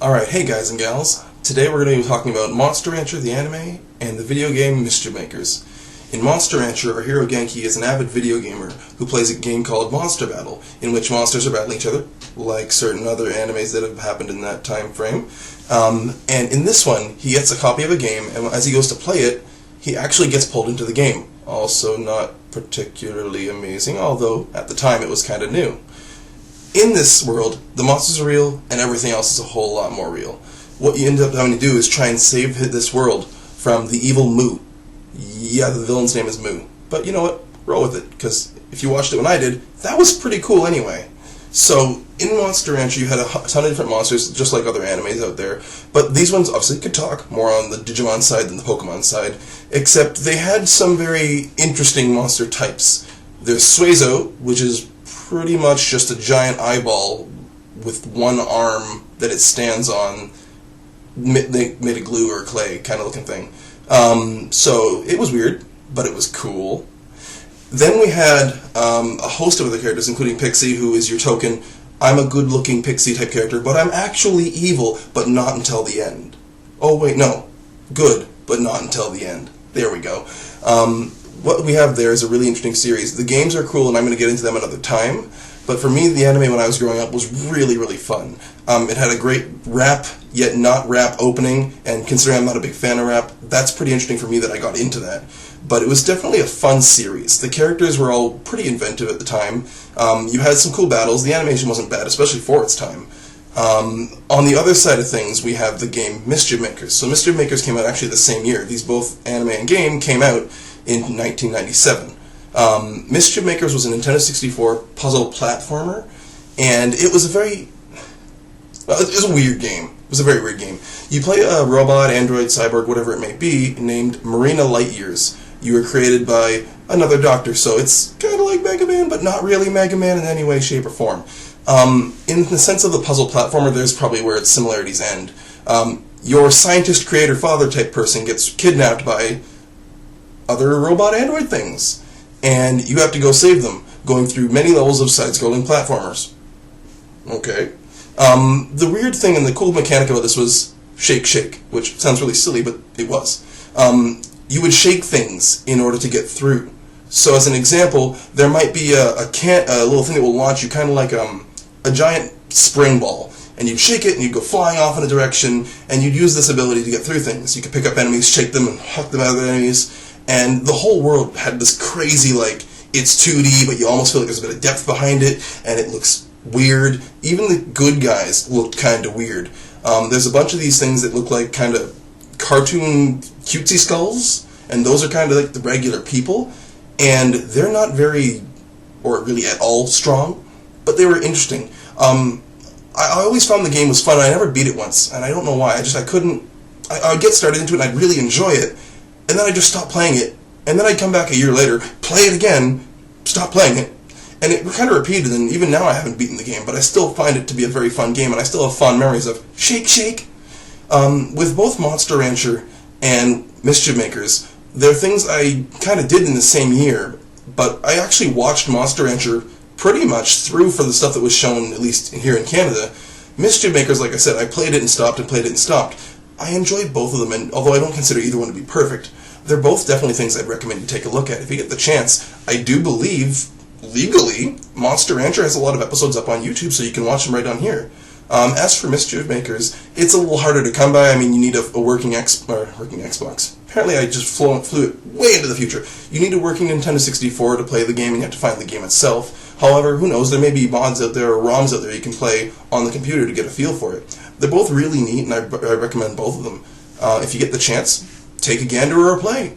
Alright, hey guys and gals. Today we're going to be talking about Monster Rancher the anime and the video game Mischief Makers. In Monster Rancher, our hero Genki is an avid video gamer who plays a game called Monster Battle, in which monsters are battling each other, like certain other animes that have happened in that time frame. And in this one, he gets a copy of a game, and as he goes to play it, he actually gets pulled into the game. Also not particularly amazing, although at the time it was kind of new. In this world, the monsters are real, and everything else is a whole lot more real. What you end up having to do is try and save this world from the evil Moo. Yeah, the villain's name is Moo. But you know what? Roll with it, because if you watched it when I did, that was pretty cool anyway. So, in Monster Rancher, you had a ton of different monsters, just like other animes out there. But these ones obviously could talk, more on the Digimon side than the Pokemon side. Except they had some very interesting monster types. There's Suezo, which is pretty much just a giant eyeball with one arm that it stands on, made of glue or clay kind of looking thing. So it was weird, but it was cool. Then we had a host of other characters, including Pixie, who is your token, I'm a good-looking Pixie type character, but I'm actually evil, but not until the end. Oh wait, no. Good, but not until the end. There we go. What we have there is a really interesting series. The games are cool, and I'm going to get into them another time. But for me, the anime when I was growing up was really, really fun. It had a great rap, yet not rap opening, and considering I'm not a big fan of rap, that's pretty interesting for me that I got into that. But it was definitely a fun series. The characters were all pretty inventive at the time. You had some cool battles. The animation wasn't bad, especially for its time. On the other side of things, we have the game Mischief Makers. So Mischief Makers came out actually the same year. These both anime and game came out in 1997. Mischief Makers was a Nintendo 64 puzzle platformer, and it was it was a weird game. It was a very weird game. You play a robot, android, cyborg, whatever it may be, named Marina Lightyears. You were created by another doctor, so it's kind of like Mega Man, but not really Mega Man in any way, shape, or form. In the sense of the puzzle platformer, there's probably where its similarities end. Your scientist, creator, father type person gets kidnapped by other robot android things, and you have to go save them, going through many levels of side-scrolling platformers. Okay. The weird thing and the cool mechanic about this was shake, shake, which sounds really silly, but it was. You would shake things in order to get through. So as an example, there might be a little thing that will launch you, kind of like a giant spring ball, and you'd shake it and you'd go flying off in a direction, and you'd use this ability to get through things. You could pick up enemies, shake them, and huck them out of the enemies. And the whole world had this crazy, like, it's 2D, but you almost feel like there's a bit of depth behind it, and it looks weird. Even the good guys looked kind of weird. There's a bunch of these things that look like kind of cartoon cutesy skulls, and those are kind of like the regular people, and they're not very, or really at all, strong, but they were interesting. I always found the game was fun. I never beat it once, and I don't know why. I would get started into it, and I'd really enjoy it, and then I'd just stop playing it, and then I'd come back a year later, play it again, stop playing it, and it kind of repeated, and even now I haven't beaten the game, but I still find it to be a very fun game, and I still have fond memories of Shake Shake. With both Monster Rancher and Mischief Makers, there are things I kind of did in the same year, but I actually watched Monster Rancher pretty much through for the stuff that was shown, at least here in Canada. Mischief Makers, like I said, I played it and stopped and played it and stopped. I enjoyed both of them, and although I don't consider either one to be perfect, they're both definitely things I'd recommend you take a look at. If you get the chance, I do believe, legally, Monster Rancher has a lot of episodes up on YouTube, so you can watch them right down here. As for Mischief Makers, it's a little harder to come by. I mean, you need a working Xbox. Apparently, I just flew it way into the future. You need a working Nintendo 64 to play the game, and you have to find the game itself. However, who knows, there may be mods out there or ROMs out there you can play on the computer to get a feel for it. They're both really neat, and I recommend both of them. If you get the chance, take a gander or a play.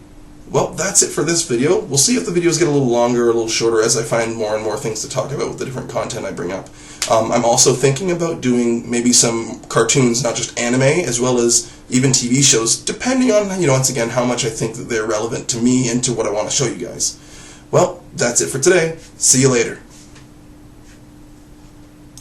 Well, that's it for this video. We'll see if the videos get a little longer or a little shorter as I find more and more things to talk about with the different content I bring up. I'm also thinking about doing maybe some cartoons, not just anime, as well as even TV shows, depending on, once again, how much I think that they're relevant to me and to what I want to show you guys. Well, that's it for today. See you later.